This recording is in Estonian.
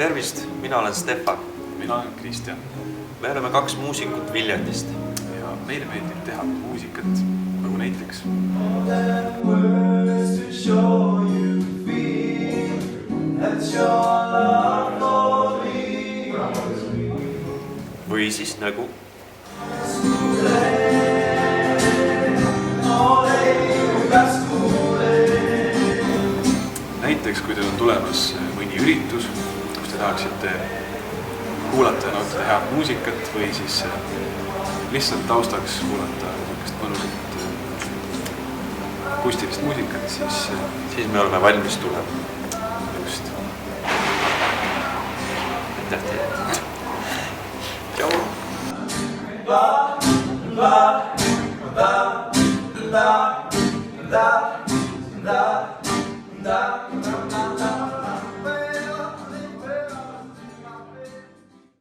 Tervist, mina olen Stefan. Mina olen Kristjan. Me oleme kaks muusikut Viljandist. Ja meile meeldib teha muusikat, nagu näiteks või siis nagu näiteks, kui teil on tulemas mõni üritus, kus te tahaksite kuulata ja nautida head muusikat või siis lihtsalt taustaks kuulata mõnusat akustilist muusikat, siis me oleme valmis tulema.